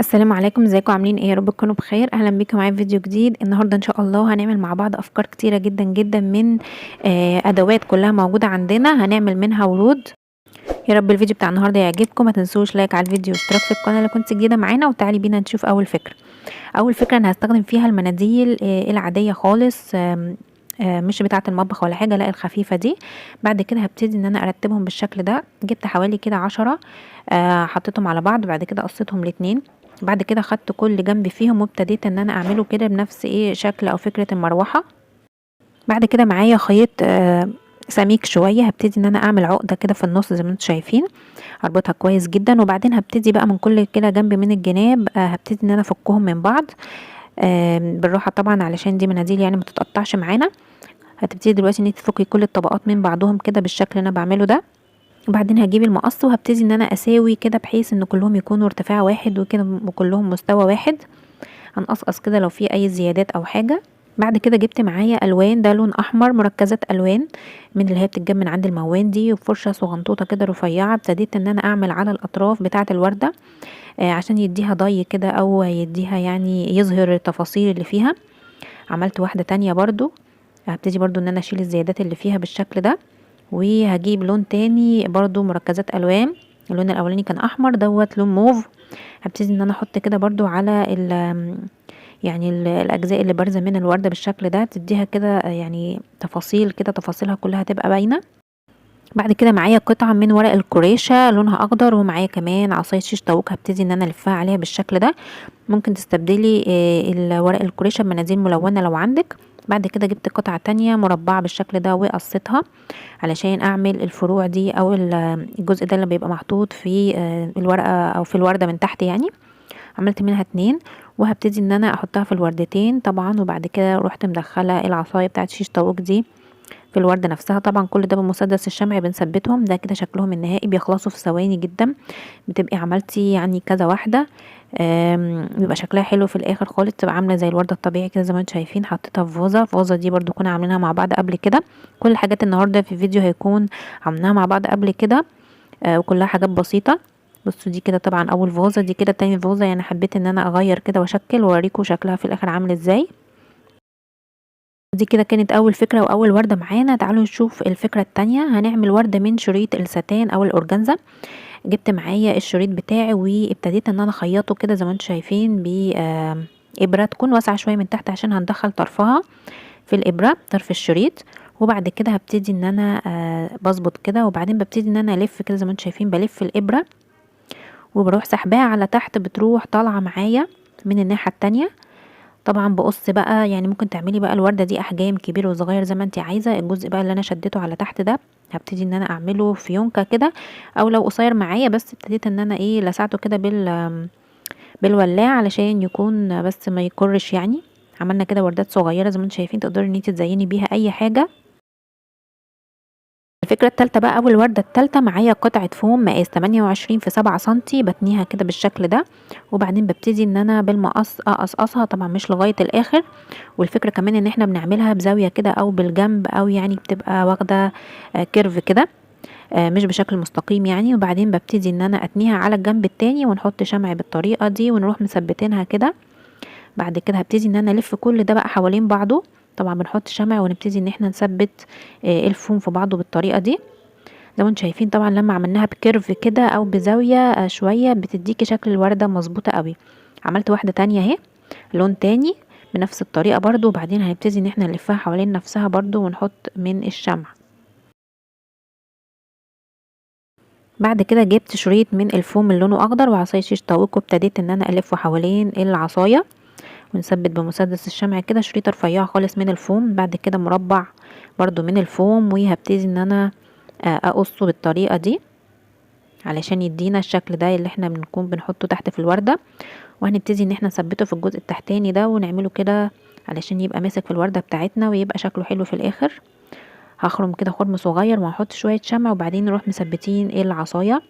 السلام عليكم، ازيكم عاملين ايه؟ يا رب تكونوا بخير. اهلا بيكم معايا في فيديو جديد. النهارده ان شاء الله هنعمل مع بعض افكار كتيره جدا جدا من ادوات كلها موجوده عندنا، هنعمل منها ورود. يا رب الفيديو بتاع النهارده يعجبكم. ما تنسوش لايك على الفيديو واشتراك في القناه لو كنت جديده معانا، وتعالي بينا نشوف اول فكره. اول فكره انا هستخدم فيها المناديل العاديه خالص، مش بتاعه المطبخ ولا حاجه، لا الخفيفه دي. بعد كده هبتدي ان انا ارتبهم بالشكل ده. جبت حوالي كده 10، حطيتهم على بعض، بعد كده قصيتهم لاتنين. بعد كده خدت كل جنب فيهم وابتديت ان انا اعمله كده بنفس شكل او فكره المروحه. بعد كده معايا خيط سميك شويه، هبتدي ان انا اعمل عقده كده في النص زي ما انتم شايفين، اربطها كويس جدا. وبعدين هبتدي بقى من كل كده جنب من الجناب، هبتدي ان انا افكهم من بعض بالراحه طبعا، علشان دي مناديل يعني ما تتقطعش معانا. هتبتدي دلوقتي ان انت تفكي كل الطبقات من بعضهم كده بالشكل اللي انا بعمله ده. وبعدين هجيب المقص وهبتدي ان انا اساوي كده بحيث ان كلهم يكونوا ارتفاع واحد وكده وكلهم مستوى واحد. هنقصقص كده لو في اي زيادات او حاجه. بعد كده جبت معايا الوان، ده لون احمر، مركزات الوان من اللي هي بتتجاب من عند الموان دي، وفرشه صغنطوطه كده رفيعه. ابتديت ان انا اعمل على الاطراف بتاعه الورده عشان يديها ضي كده او يديها يعني يظهر التفاصيل اللي فيها. عملت واحده تانية برضو، هبتدي برضو ان انا اشيل الزيادات اللي فيها بالشكل ده. وهجيب لون تاني برضو مركزات الوان، اللون الاولاني كان احمر، دوت لون موف. هبتدي ان انا احط كده برضو على الاجزاء اللي بارزه من الورده بالشكل ده، تديها كده يعني تفاصيل كده، تفاصيلها كلها تبقى باينه. بعد كده معايا قطعه من ورق الكريشه لونها اخضر، ومعايا كمان عصايه شيش طاووق، هبتدي ان انا الفها عليها بالشكل ده. ممكن تستبدلي ورق الكريشه بمناديل ملونه لو عندك. بعد كده جبت قطعه تانية مربعه بالشكل ده وقصيتها علشان اعمل الفروع دي او الجزء ده اللي بيبقى محطوط في الورقه او في الورده من تحت يعني. عملت منها اتنين وهبتدي ان انا احطها في الوردتين طبعا. وبعد كده رحت مدخله العصايه بتاعت شيش طاووق دي في الورده نفسها. طبعا كل ده بمسدس الشمع بنثبتهم. ده كده شكلهم النهائي، بيخلصوا في ثواني جدا. بتبقي عملتي يعني كذا واحده، بيبقى شكلها حلو في الاخر خالص، تبقى عامله زي الورده الطبيعي كده زي ما انتم شايفين. حطيتها في فازه. الفازه دي برضو كنا عاملينها مع بعض قبل كده. كل الحاجات النهارده في الفيديو هيكون عملناها مع بعض قبل كده، وكلها حاجات بسيطه. بصوا دي كده طبعا اول فازه، دي كده تاني فازه، يعني حبيت ان انا اغير كده واشكل واوريكم شكلها في الاخر عامل ازاي. دي كده كانت اول فكره واول ورده معانا. تعالوا نشوف الفكره التانية. هنعمل ورده من شريط الستان او الاورجانزا. جبت معايا الشريط بتاعي وابتديت ان انا اخيطه كده زي ما انتم شايفين بابره تكون واسعه شويه من تحت، عشان هندخل طرفها في الابره، طرف الشريط. وبعد كده هبتدي ان انا بظبط كده، وبعدين ببتدي ان انا الف كده زي ما انتم شايفين، بلف الابره وبروح سحباها على تحت، بتروح طالعه معايا من الناحيه التانية. طبعا بقص بقى، يعني ممكن تعملي بقى الورده دي احجام كبير وصغير زي ما انت عايزه. الجزء بقى اللي انا شدته على تحت ده هبتدي ان انا اعمله فيونكه كده، او لو قصير معايا بس ابتديت ان انا لسعته كده بالولاعه علشان يكون بس ما يكرش يعني. عملنا كده وردات صغيره زي ما انتم شايفين، تقدري ان انت تزيني بيها اي حاجه. الفكرة التالتة بقى، أول وردة التالتة معايا قطعة فوم مقاس 28 في 7 سنتي، بتنيها كده بالشكل ده. وبعدين ببتدي ان انا بالمقص اقصقصها، طبعا مش لغاية الاخر. والفكرة كمان ان احنا بنعملها بزاوية كده او بالجنب، او يعني بتبقى واخدة كيرف كده، مش بشكل مستقيم يعني. وبعدين ببتدي ان انا اتنيها على الجنب التاني ونحط شمع بالطريقة دي ونروح مثبتينها كده. بعد كده هبتدي ان انا الف كل ده بقى حوالين بعضه. طبعا بنحط شمع ونبتدي ان احنا نثبت الفوم في بعضه بالطريقة دي زي ما انتم شايفين. طبعا لما عملناها بكيرف كده او بزاوية شوية بتديكي شكل الوردة مظبوطة قوي. عملت واحدة تانية اهي، لون تاني بنفس الطريقة برضو. وبعدين هنبتدي ان احنا نلفها حوالين نفسها برضو ونحط من الشمع. بعد كده جبت شريط من الفوم اللي لونه اخضر وعصاية شيش طاووق، وابتديت ان انا الفه حوالين العصاية ونثبت بمسدس الشمع كده شريطة رفيعة خالص من الفوم. بعد كده مربع برضو من الفوم، وهبتدي ان انا اقصه بالطريقة دي علشان يدينا الشكل ده اللي احنا بنكون بنحطه تحت في الوردة. وهنبتدي ان احنا نثبته في الجزء التحتاني ده ونعمله كده علشان يبقى ماسك في الوردة بتاعتنا ويبقى شكله حلو في الاخر. هخرم كده خرم صغير وهحط شوية شمع، وبعدين نروح مثبتين العصاية.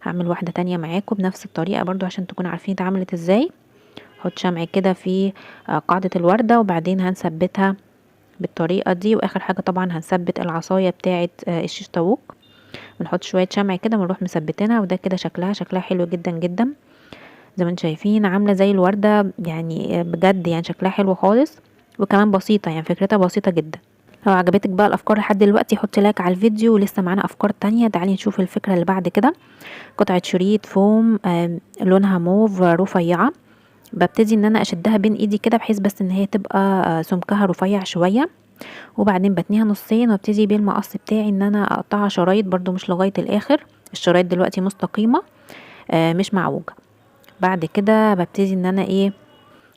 هعمل واحدة تانية معاكم بنفس الطريقة برضو عشان تكونوا عارفين اتعملت ازاي. هحط شمع كده في قاعدة الوردة، وبعدين هنثبتها بالطريقة دي. واخر حاجة طبعا هنثبت العصاية بتاعة الشيش طاووق، بنحط شوية شمع كده ونروح مثبتينها. وده كده شكلها حلو جدا جدا زي ما انتم شايفين عاملة زي الوردة يعني بجد، يعني شكلها حلو خالص، وكمان بسيطة، يعني فكرتها بسيطة جدا. لو عجبتك بقى الافكار لحد دلوقتي حطي لايك على الفيديو، ولسه معانا افكار تانية. تعالي نشوف الفكرة اللي بعد كده. قطعة شريط فوم لونها موف رفيعة، ببتدي ان انا اشدها بين ايدي كده بحيث بس ان هي تبقى سمكها رفيع شوية، وبعدين بتنيها نصين وابتدي بالمقص بتاعي ان انا اقطعها شرايط، برضو مش لغاية الاخر، الشرايط دلوقتي مستقيمة مش معوجة. بعد كده ببتدي ان انا ايه،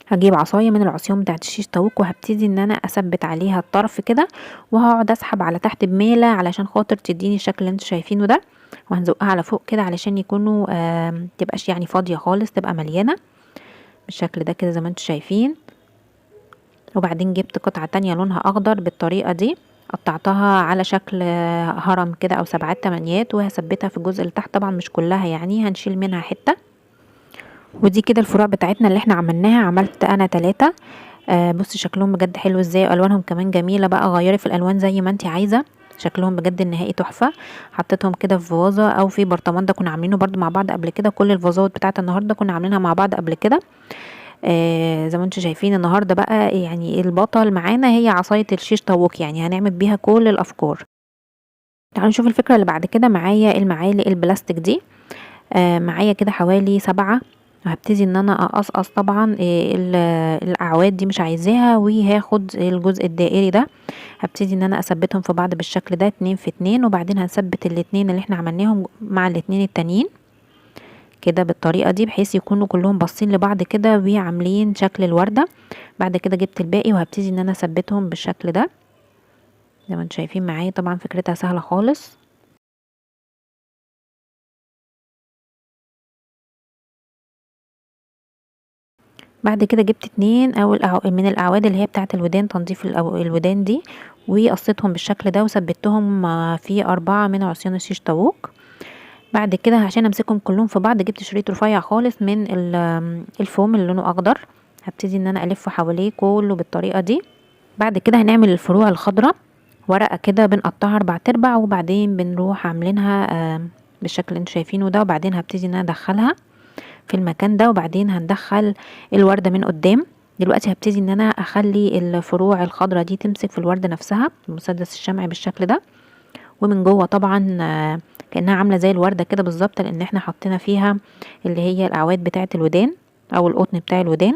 هجيب عصايه من العصيان بتاعت الشيش طاووق، وهبتدي ان انا اثبت عليها الطرف كده، وهقعد اسحب على تحت بميله علشان خاطر تديني الشكل اللي انتوا شايفينه ده، وهنزقها على فوق كده علشان يكونوا تبقاش يعني فاضيه خالص، تبقى مليانه بالشكل ده كده زي ما انتوا شايفين. وبعدين جبت قطعه تانية لونها اخضر بالطريقه دي، قطعتها على شكل هرم كده او سبعات تمانيات، وهثبتها في الجزء اللي تحت، طبعا مش كلها يعني هنشيل منها حته. ودي كده الفروع بتاعتنا اللي احنا عملناها، عملت انا 3. بصي شكلهم بجد حلو ازاي، والوانهم كمان جميله بقى، غيري في الالوان زي ما انت عايزه، شكلهم بجد النهائي تحفه. حطيتهم كده في فازه او في برطمان، ده كنا عاملينه برضو مع بعض قبل كده، كل الفازات بتاعت النهارده كنا عاملينها مع بعض قبل كده. زي ما انتم شايفين النهارده بقى يعني البطل معانا هي عصايه الشيش طاووق، يعني هنعمل بيها كل الافكار. تعالوا نشوف الفكره اللي بعد كده. معايا المعالق البلاستيك دي، معايا كده حوالي 7، وهبتدي ان انا اقصقص طبعا الاعواد دي مش عايزاها، وهاخد الجزء الدائري ده هبتدي ان انا اثبتهم في بعض بالشكل ده 2 في 2، وبعدين هنثبت الاتنين اللي احنا عملناهم مع الاتنين التانيين كده بالطريقه دي، بحيث يكونوا كلهم باصين لبعض كده وعاملين شكل الورده. بعد كده جبت الباقي وهبتدي ان انا اثبتهم بالشكل ده زي ما انتم شايفين معايا، طبعا فكرتها سهله خالص. بعد كده جبت 2 او من الاعواد اللي هي بتاعه الودان، تنظيف الودان دي، وقصيتهم بالشكل ده وثبتهم في 4 من عصيان الشيش طاووق. بعد كده عشان امسكهم كلهم في بعض جبت شريط رفيع خالص من الفوم اللي لونه اخضر، هبتدي ان انا الفه حواليه كله بالطريقه دي. بعد كده هنعمل الفروع الخضراء، ورقه كده بنقطعها 4/4، وبعدين بنروح عاملينها بالشكل اللي انتوا شايفينه ده، وبعدين هبتدي ان انا ادخلها في المكان ده، وبعدين هندخل الوردة من قدام. دلوقتي هبتدي ان انا اخلي الفروع الخضرة دي تمسك في الوردة نفسها، المسدس الشمعي بالشكل ده، ومن جوه طبعا كأنها عاملة زي الوردة كده بالظبط، لان احنا حطينا فيها اللي هي الاعواد بتاعة الودان او القطن بتاع الودان.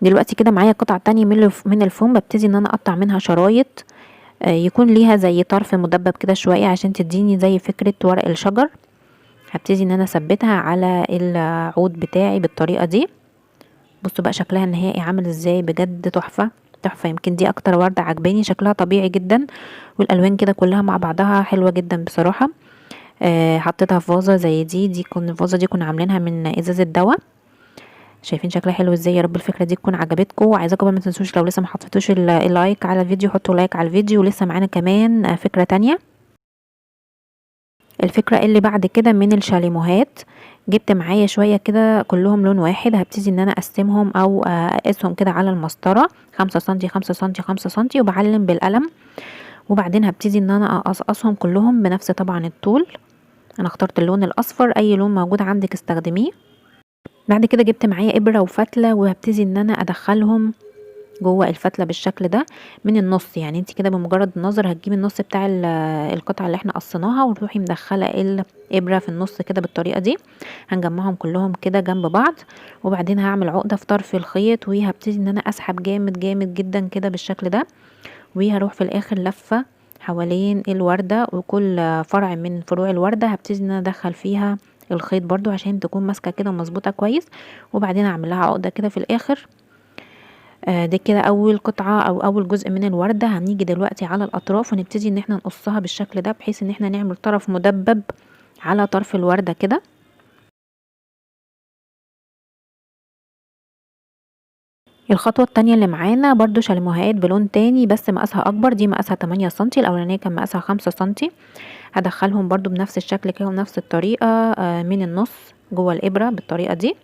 دلوقتي كده معايا قطعة تانية من الفوم، ببتدي ان انا اقطع منها شرايط يكون ليها زي طرف مدبب كده شوية عشان تديني زي فكرة ورق الشجر. هبتدي ان انا اثبتها على العود بتاعي بالطريقة دي. بصوا بقى شكلها النهائي عامل ازاي، بجد تحفة تحفة، يمكن دي اكتر وردة عجباني، شكلها طبيعي جدا، والالوان كده كلها مع بعضها حلوة جدا بصراحة. حطيتها في فازة زي دي الفازة دي كنا عاملينها من ازازة دواء. شايفين شكلها حلو ازاي؟ يا رب الفكرة دي تكون عجبتكم، وعايزاكم ما تنسوش لو لسه ما حطيتوش اللايك على الفيديو، حطوا لايك على الفيديو. ولسه معانا كمان فكرة تانية. الفكرة اللي بعد كده من الشاليموهات، جبت معايا شوية كده كلهم لون واحد، هبتدي ان انا اقسمهم او اقيسهم كده على المسطرة 5 سنتي 5 سنتي 5 سنتي، وبعلم بالقلم، وبعدين هبتدي ان انا اقصقصهم كلهم بنفس طبعا الطول. انا اخترت اللون الاصفر، اي لون موجود عندك استخدميه. بعد كده جبت معايا ابرة وفتلة، وهبتدي ان انا ادخلهم جوه الفتله بالشكل ده من النص، يعني انت كده بمجرد النظر هتجيبي النص بتاع القطعه اللي احنا قصيناها، وتروحي مدخله الابره في النص كده بالطريقه دي. هنجمعهم كلهم كده جنب بعض، وبعدين هعمل عقده في طرف الخيط، وهبتدي ان انا اسحب جامد جامد جدا كده بالشكل ده، وهروح في الاخر لفه حوالين الورده، وكل فرع من فروع الورده هبتدي ان انا ادخل فيها الخيط برضو عشان تكون ماسكه كده مظبوطه كويس، وبعدين اعمل لها عقده كده في الاخر. دي كده اول قطعة او اول جزء من الوردة. هنيجي دلوقتي على الاطراف ونبتدي ان احنا نقصها بالشكل ده، بحيث ان احنا نعمل طرف مدبب على طرف الوردة كده. الخطوة التانية اللي معانا برضو شاليموهات بلون تاني، بس مقاسها اكبر، دي مقاسها 8 سنتي، الاولانية كان مقاسها 5 سنتي. هدخلهم برضو بنفس الشكل كده ونفس الطريقة من النص جوه الابرة بالطريقة دي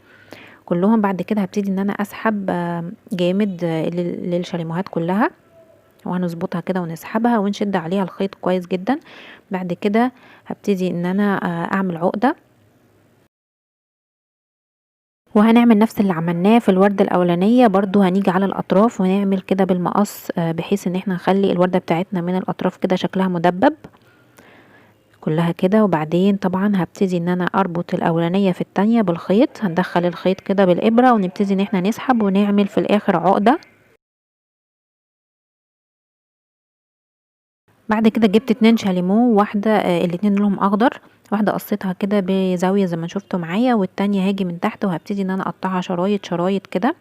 كلهم. بعد كده هبتدي ان انا اسحب جامد للشاليموهات كلها، وهنظبطها كده ونسحبها ونشد عليها الخيط كويس جدا. بعد كده هبتدي ان انا اعمل عقدة وهنعمل نفس اللي عملناه في الوردة الاولانية برضو، هنيجي على الاطراف ونعمل كده بالمقص بحيث ان احنا نخلي الوردة بتاعتنا من الاطراف كده شكلها مدبب كلها كده. وبعدين طبعا هبتدي ان انا اربط الاولانية في التانية بالخيط، هندخل الخيط كده بالابرة ونبتدي ان احنا نسحب ونعمل في الاخر عقدة. بعد كده جبت 2 شاليمو، واحدة الاتنين لونهم اخضر، واحدة قصيتها كده بزاوية زي ما شفتوا معايا، والتانية هاجي من تحت وهبتدي ان انا اقطعها شرايط شرايط كده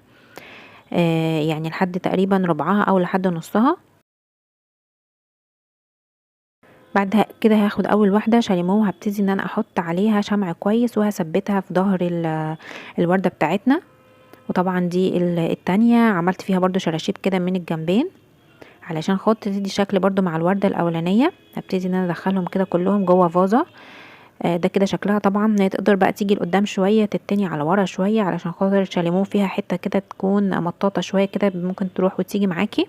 يعني لحد تقريبا ربعها او لحد نصها. بعد كده هاخد اول واحدة شاليمو هبتدي ان انا احط عليها شمع كويس وهثبتها في ظهر الوردة بتاعتنا. وطبعا دي التانية عملت فيها برضو شراشيب كده من الجنبين علشان خاطر تدي شكل برضو مع الوردة الاولانية. هبتدي ان انا ادخلهم كده كلهم جوه فازة. ده كده شكلها. طبعا هي تقدر بقى تيجي لقدام شوية تتني على ورا شوية علشان خاطر الشاليمو فيها حتة كده تكون مطاطة شوية كده ممكن تروح وتيجي معاكي.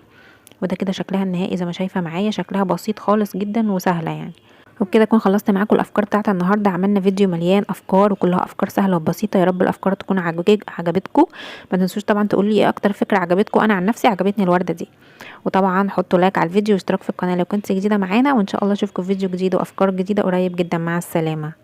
وده كده شكلها النهائي زي ما شايفة معايا، شكلها بسيط خالص جدا وسهلة يعني. وبكده اكون خلصت معاكم الافكار بتاعت النهارده. عملنا فيديو مليان افكار وكلها افكار سهله وبسيطه، يا رب الافكار تكون عجبتكم. ما تنسوش طبعا تقولوا لي ايه اكتر فكره عجبتكم. انا عن نفسي عجبتني الورده دي. وطبعا حطوا لايك على الفيديو واشتراك في القناه لو كنت جديده معانا، وان شاء الله اشوفكم في فيديو جديد وافكار جديده قريب جدا. مع السلامه.